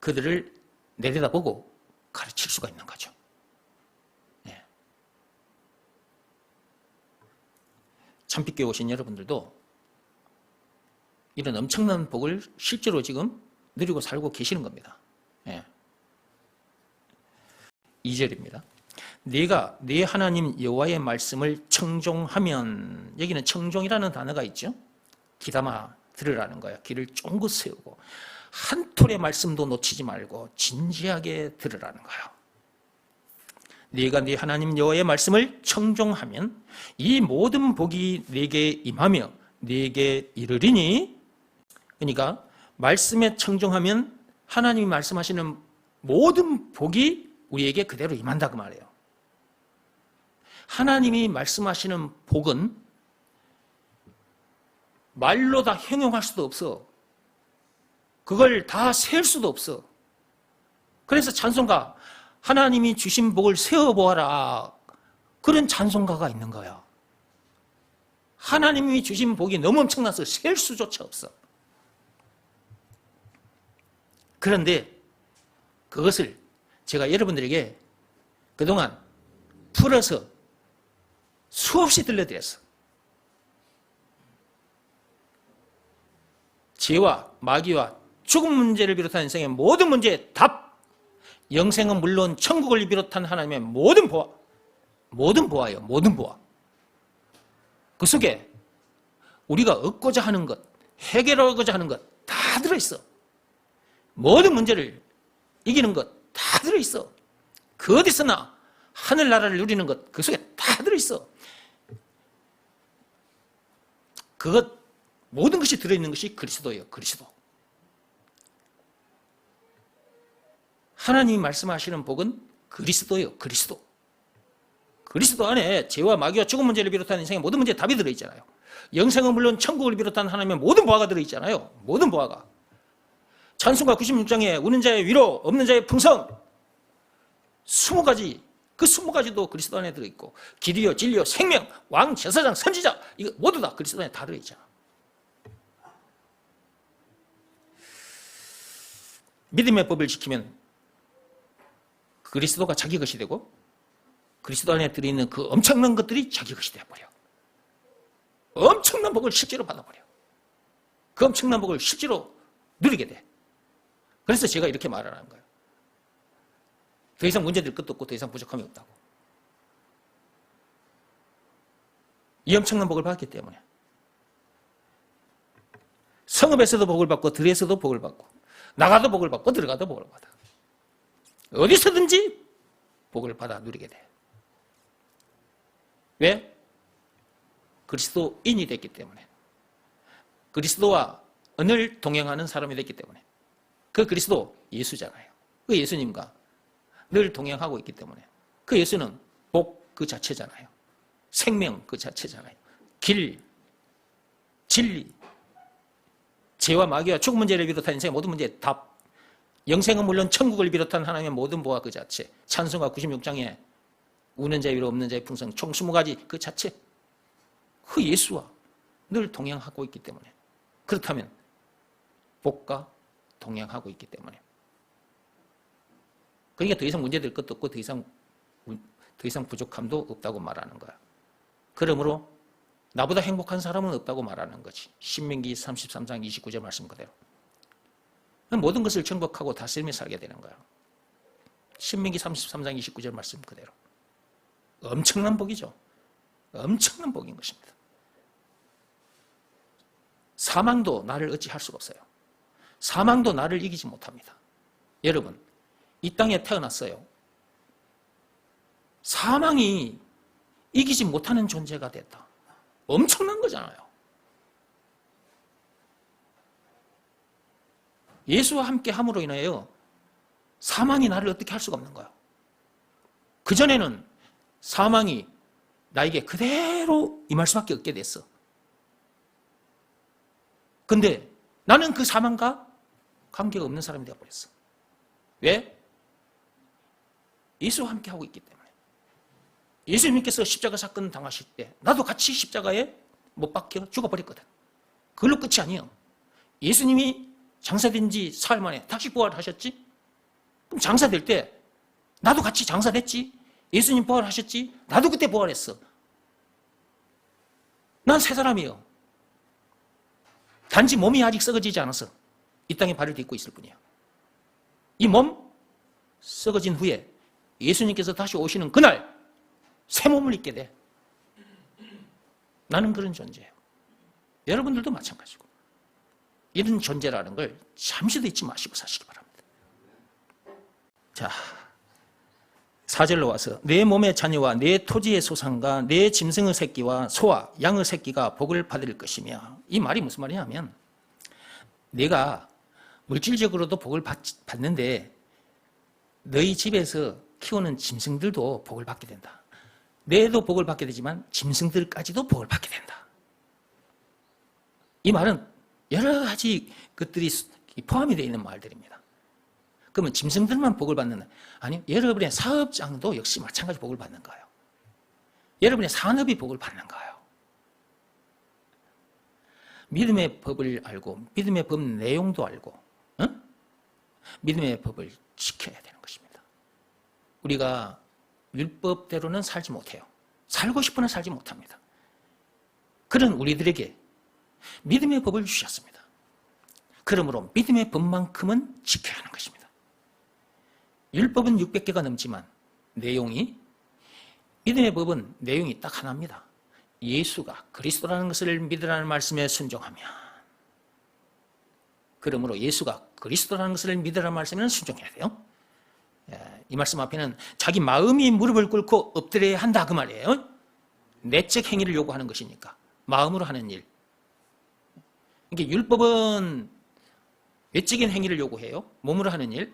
그들을 내려다보고 가르칠 수가 있는 거죠. 참빛교회 오신 여러분들도 이런 엄청난 복을 실제로 지금 누리고 살고 계시는 겁니다. 2절입니다. 네가 네 하나님 여호와의 말씀을 청종하면, 여기는 청종이라는 단어가 있죠. 귀담아 들으라는 거야. 귀를 쫑긋 세우고 한 톨의 말씀도 놓치지 말고 진지하게 들으라는 거야. 네가 네 하나님 여호와의 말씀을 청종하면 이 모든 복이 네게 임하며 네게 이르리니. 그러니까 말씀에 청종하면 하나님이 말씀하시는 모든 복이 우리에게 그대로 임한다, 그 말이에요. 하나님이 말씀하시는 복은 말로 다 형용할 수도 없어. 그걸 다 셀 수도 없어. 그래서 찬송가, 하나님이 주신 복을 세어보아라, 그런 찬송가가 있는 거야. 하나님이 주신 복이 너무 엄청나서 셀 수조차 없어. 그런데 그것을 제가 여러분들에게 그동안 풀어서 수없이 들려드렸어. 죄와 마귀와 죽음 문제를 비롯한 인생의 모든 문제의 답, 영생은 물론 천국을 비롯한 하나님의 모든 보화, 모든 보화예요. 모든 보화. 그 속에 우리가 얻고자 하는 것, 해결하고자 하는 것 다 들어있어. 모든 문제를 이기는 것 다 들어있어. 그 어디서나 하늘나라를 누리는 것, 그 속에 다 들어있어. 그것, 모든 것이 들어있는 것이 그리스도예요. 그리스도. 하나님이 말씀하시는 복은 그리스도예요. 그리스도. 그리스도 안에 죄와 마귀와 죽음 문제를 비롯한 인생의 모든 문제에 답이 들어있잖아요. 영생은 물론 천국을 비롯한 하나님의 모든 보화가 들어있잖아요. 모든 보화가. 찬송가 96장에 우는 자의 위로, 없는 자의 풍성, 20가지, 그 20가지도 그리스도 안에 들어있고, 길이요, 진리요, 생명, 왕, 제사장, 선지자, 이거 모두 다 그리스도 안에 다 들어있잖아. 믿음의 법을 지키면 그리스도가 자기 것이 되고, 그리스도 안에 들어있는 그 엄청난 것들이 자기 것이 되어버려. 엄청난 복을 실제로 받아버려. 그 엄청난 복을 실제로 누리게 돼. 그래서 제가 이렇게 말을 하는 거예요. 더 이상 문제될 것도 없고 더 이상 부족함이 없다고. 이 엄청난 복을 받기 때문에. 성읍에서도 복을 받고 들에서도 복을 받고 나가도 복을 받고 들어가도 복을 받아. 어디서든지 복을 받아 누리게 돼. 왜? 그리스도인이 됐기 때문에. 그리스도와 언을 동행하는 사람이 됐기 때문에. 그 그리스도 예수잖아요. 그 예수님과 늘 동행하고 있기 때문에 그 예수는 복 그 자체잖아요. 생명 그 자체잖아요. 길, 진리, 죄와 마귀와 죽음 문제를 비롯한 인생의 모든 문제의 답, 영생은 물론 천국을 비롯한 하나님의 모든 보화 그 자체, 찬송가 96장에 우는 자의 위로 없는 자의 풍성 총 20가지 그 자체, 그 예수와 늘 동행하고 있기 때문에, 그렇다면 복과 동행하고 있기 때문에, 그러니까 더 이상 문제될 것도 없고 더 이상 부족함도 없다고 말하는 거야. 그러므로 나보다 행복한 사람은 없다고 말하는 거지. 신명기 33장 29절 말씀 그대로. 모든 것을 정복하고 다스리며 살게 되는 거야. 신명기 33장 29절 말씀 그대로. 엄청난 복이죠. 엄청난 복인 것입니다. 사망도 나를 어찌할 수가 없어요. 사망도 나를 이기지 못합니다. 여러분, 이 땅에 태어났어요. 사망이 이기지 못하는 존재가 됐다. 엄청난 거잖아요. 예수와 함께 함으로 인하여 사망이 나를 어떻게 할 수가 없는 거예요. 그전에는 사망이 나에게 그대로 임할 수밖에 없게 됐어. 근데 나는 그 사망과 관계가 없는 사람이 되어버렸어. 왜? 예수와 함께 하고 있기 때문에. 예수님께서 십자가 사건 당하실 때 나도 같이 십자가에 못 박혀 죽어버렸거든. 그걸로 끝이 아니에요. 예수님이 장사된 지 사흘 만에 다시 부활하셨지? 그럼 장사될 때 나도 같이 장사됐지? 예수님 부활하셨지? 나도 그때 부활했어. 난 새 사람이에요. 단지 몸이 아직 썩어지지 않아서 이 땅에 발을 딛고 있을 뿐이야. 이 몸 썩어진 후에 예수님께서 다시 오시는 그날 새 몸을 입게 돼. 나는 그런 존재예요. 여러분들도 마찬가지고. 이런 존재라는 걸 잠시도 잊지 마시고 사시기 바랍니다. 자, 4절로 와서 내 몸의 자녀와 내 토지의 소산과 내 짐승의 새끼와 소와 양의 새끼가 복을 받을 것이며, 이 말이 무슨 말이냐면 내가 물질적으로도 복을 받는데 너희 집에서 키우는 짐승들도 복을 받게 된다. 내도 복을 받게 되지만 짐승들까지도 복을 받게 된다. 이 말은 여러 가지 것들이 포함이 되어 있는 말들입니다. 그러면 짐승들만 복을 받는, 아니, 여러분의 사업장도 역시 마찬가지 복을 받는 거예요. 여러분의 산업이 복을 받는 거예요. 믿음의 법을 알고 믿음의 법 내용도 알고 믿음의 법을 지켜야 되는 것입니다. 우리가 율법대로는 살지 못해요. 살고 싶으나 살지 못합니다. 그런 우리들에게 믿음의 법을 주셨습니다. 그러므로 믿음의 법만큼은 지켜야 하는 것입니다. 율법은 600개가 넘지만 믿음의 법은 내용이 딱 하나입니다. 예수가 그리스도라는 것을 믿으라는 말씀에 순종하면, 그러므로 예수가 그리스도라는 것을 믿으라는 말씀에는 순종해야 돼요. 이 말씀 앞에는 자기 마음이 무릎을 꿇고 엎드려야 한다 그 말이에요. 내적 행위를 요구하는 것이니까 마음으로 하는 일. 그러니까 율법은 외적인 행위를 요구해요. 몸으로 하는 일.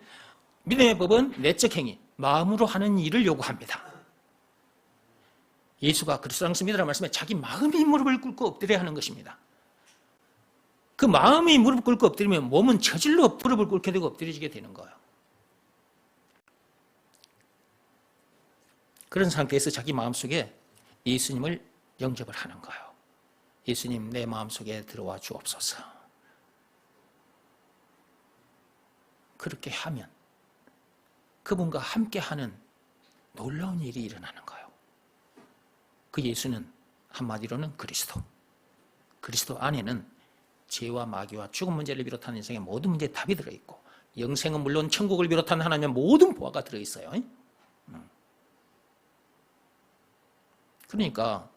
믿음의 법은 내적 행위, 마음으로 하는 일을 요구합니다. 예수가 그리스도라는 것을 믿으라는 말씀에 자기 마음이 무릎을 꿇고 엎드려야 하는 것입니다. 그 마음이 무릎을 꿇고 엎드리면 몸은 저질로 무릎을 꿇게 되고 엎드려지게 되는 거예요. 그런 상태에서 자기 마음속에 예수님을 영접을 하는 거예요. 예수님, 내 마음속에 들어와 주옵소서. 그렇게 하면 그분과 함께하는 놀라운 일이 일어나는 거예요. 그 예수는 한마디로는 그리스도 안에는 죄와 마귀와 죽음 문제를 비롯한 인생의 모든 문제에 답이 들어있고, 영생은 물론 천국을 비롯한 하나님의 모든 보화가 들어있어요. 그러니까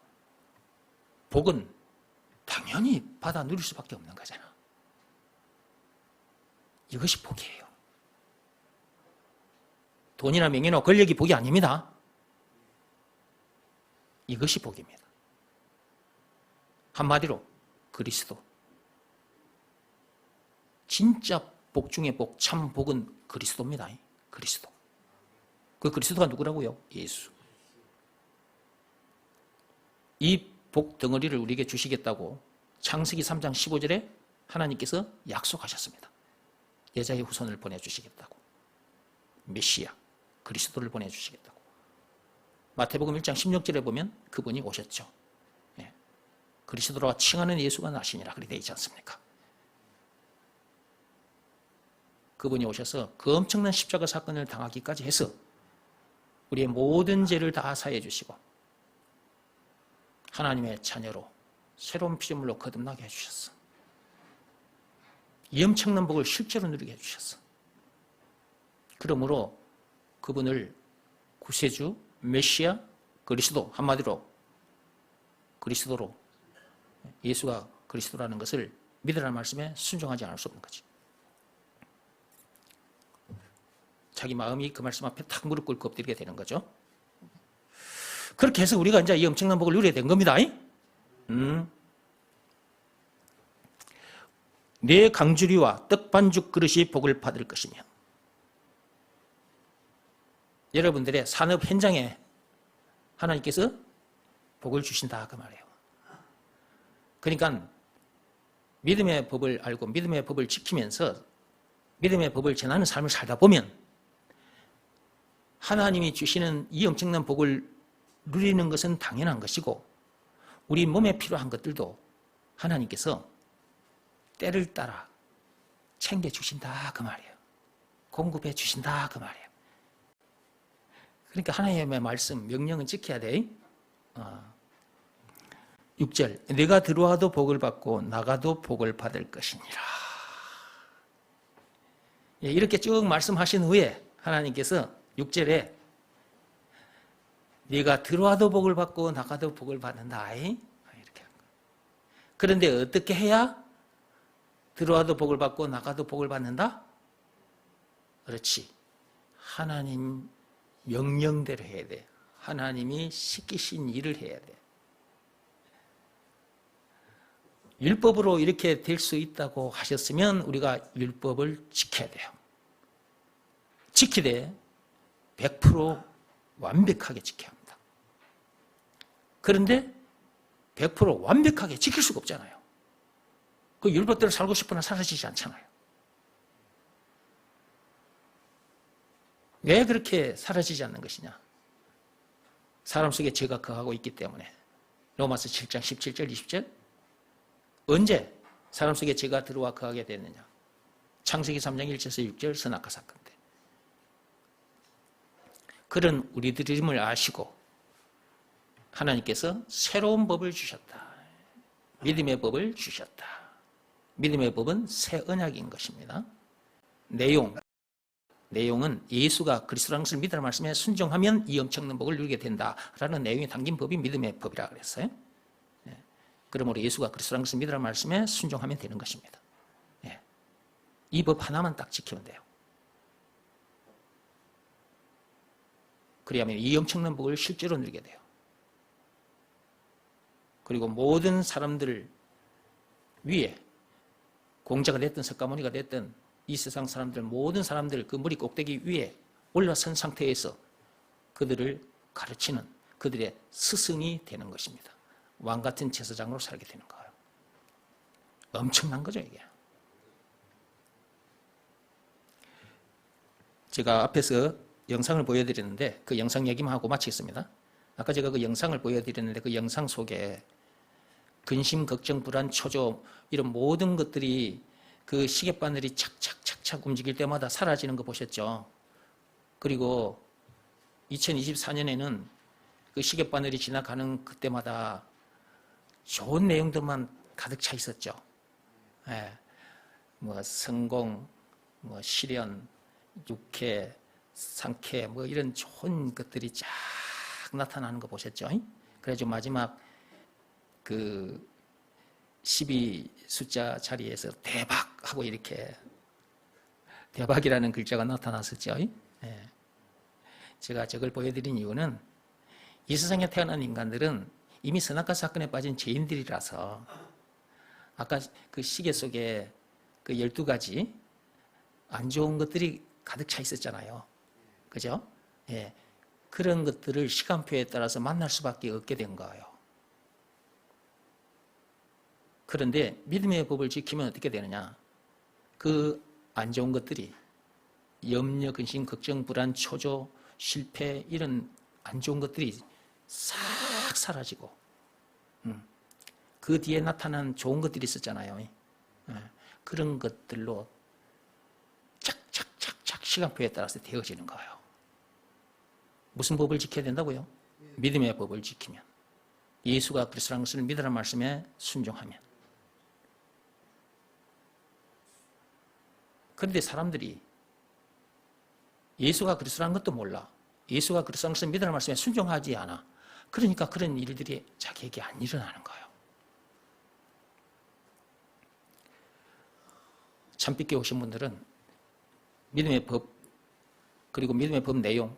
복은 당연히 받아 누릴 수밖에 없는 거잖아. 이것이 복이에요. 돈이나 명예나 권력이 복이 아닙니다. 이것이 복입니다. 한마디로 그리스도. 진짜 복 중에 복, 참 복은 그리스도입니다. 그리스도. 그 그리스도가 누구라고요? 예수. 이 복 덩어리를 우리에게 주시겠다고 창세기 3장 15절에 하나님께서 약속하셨습니다. 여자의 후손을 보내주시겠다고. 메시아, 그리스도를 보내주시겠다고. 마태복음 1장 16절에 보면 그분이 오셨죠. 예. 그리스도라 칭하는 예수가 나시니라 그렇게 되어 있지 않습니까? 그분이 오셔서 그 엄청난 십자가 사건을 당하기까지 해서 우리의 모든 죄를 다 사해 주시고 하나님의 자녀로 새로운 피조물로 거듭나게 해주셨어. 이 엄청난 복을 실제로 누리게 해주셨어. 그러므로 그분을 구세주, 메시아, 그리스도, 한마디로 그리스도로, 예수가 그리스도라는 것을 믿으라는 말씀에 순종하지 않을 수 없는 거지. 자기 마음이 그 말씀 앞에 탁 무릎 꿇고 엎드리게 되는 거죠. 그렇게 해서 우리가 이제 이 엄청난 복을 누리게 된 겁니다. 내 강주리와 떡 반죽 그릇이 복을 받을 것이며, 여러분들의 산업 현장에 하나님께서 복을 주신다 그 말이에요. 그러니까 믿음의 법을 알고 믿음의 법을 지키면서 믿음의 법을 전하는 삶을 살다 보면 하나님이 주시는 이 엄청난 복을 누리는 것은 당연한 것이고 우리 몸에 필요한 것들도 하나님께서 때를 따라 챙겨주신다 그 말이에요. 공급해 주신다 그 말이에요. 그러니까 하나님의 말씀, 명령은 지켜야 돼. 6절, 내가 들어와도 복을 받고 나가도 복을 받을 것이니라. 이렇게 쭉 말씀하신 후에 하나님께서 6절에 네가 들어와도 복을 받고 나가도 복을 받는다. 이렇게 한 거예요. 그런데 어떻게 해야 들어와도 복을 받고 나가도 복을 받는다? 그렇지. 하나님 명령대로 해야 돼. 하나님이 시키신 일을 해야 돼. 율법으로 이렇게 될 수 있다고 하셨으면 우리가 율법을 지켜야 돼요. 지키되 100% 완벽하게 지켜야 합니다. 그런데 100% 완벽하게 지킬 수가 없잖아요. 그 율법대로 살고 싶으나 사라지지 않잖아요. 왜 그렇게 사라지지 않는 것이냐? 사람 속에 죄가 거하고 있기 때문에. 로마서 7장 17절 20절. 언제 사람 속에 죄가 들어와 거하게 됐느냐? 창세기 3장 1절에서 6절 선악과 사건 때. 그런 우리들임을 아시고 하나님께서 새로운 법을 주셨다. 믿음의 법을 주셨다. 믿음의 법은 새 언약인 것입니다. 내용은 예수가 그리스도라는 것을 믿으라는 말씀에 순종하면 이 엄청난 복을 누리게 된다라는 내용이 담긴 법이 믿음의 법이라고 그랬어요. 그러므로 예수가 그리스도라는 것을 믿으라는 말씀에 순종하면 되는 것입니다. 이 법 하나만 딱 지키면 돼요. 그래야만 이 엄청난 복을 실제로 누리게 돼요. 그리고 모든 사람들 위에 공자가 됐든 석가모니가 됐든 이 세상 사람들 모든 사람들 그 머리 꼭대기 위에 올라선 상태에서 그들을 가르치는 그들의 스승이 되는 것입니다. 왕같은 제사장으로 살게 되는 거예요. 엄청난 거죠 이게. 제가 앞에서 영상을 보여드렸는데 그 영상 얘기만 하고 마치겠습니다. 아까 제가 그 영상을 보여드렸는데 그 영상 속에 근심, 걱정, 불안, 초조 이런 모든 것들이 그 시계바늘이 착착착착 움직일 때마다 사라지는 거 보셨죠? 그리고 2024년에는 그 시계바늘이 지나가는 그때마다 좋은 내용들만 가득 차 있었죠. 뭐 성공, 뭐 실현, 육회, 상쾌 뭐 이런 좋은 것들이 쫙 나타나는 거 보셨죠? 그래가지고 마지막 그 12 숫자 자리에서 대박 하고 이렇게 대박이라는 글자가 나타났었죠. 제가 저걸 보여드린 이유는 이 세상에 태어난 인간들은 이미 선악과 사건에 빠진 죄인들이라서 아까 그 시계 속에 그 12가지 안 좋은 것들이 가득 차 있었잖아요. 그죠? 예. 그런 것들을 시간표에 따라서 만날 수밖에 없게 된 거예요. 그런데 믿음의 법을 지키면 어떻게 되느냐? 그 안 좋은 것들이 염려, 근심, 걱정, 불안, 초조, 실패 이런 안 좋은 것들이 싹 사라지고 그 뒤에 나타난 좋은 것들이 있었잖아요. 그런 것들로 착착착착 시간표에 따라서 되어지는 거예요. 무슨 법을 지켜야 된다고요? 믿음의 법을 지키면. 예수가 그리스도라는 것을 믿으라는 말씀에 순종하면. 그런데 사람들이 예수가 그리스도라는 것도 몰라. 예수가 그리스도라는 것을 믿으라는 말씀에 순종하지 않아. 그러니까 그런 일들이 자기에게 안 일어나는 거예요. 참빛게 오신 분들은 믿음의 법, 그리고 믿음의 법 내용,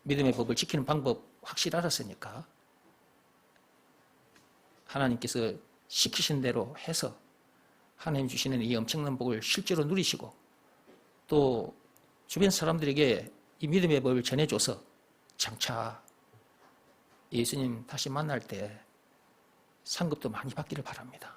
믿음의 법을 지키는 방법 확실히 알았으니까 하나님께서 시키신 대로 해서 하나님 주시는 이 엄청난 복을 실제로 누리시고 또 주변 사람들에게 이 믿음의 법을 전해줘서 장차 예수님 다시 만날 때 상급도 많이 받기를 바랍니다.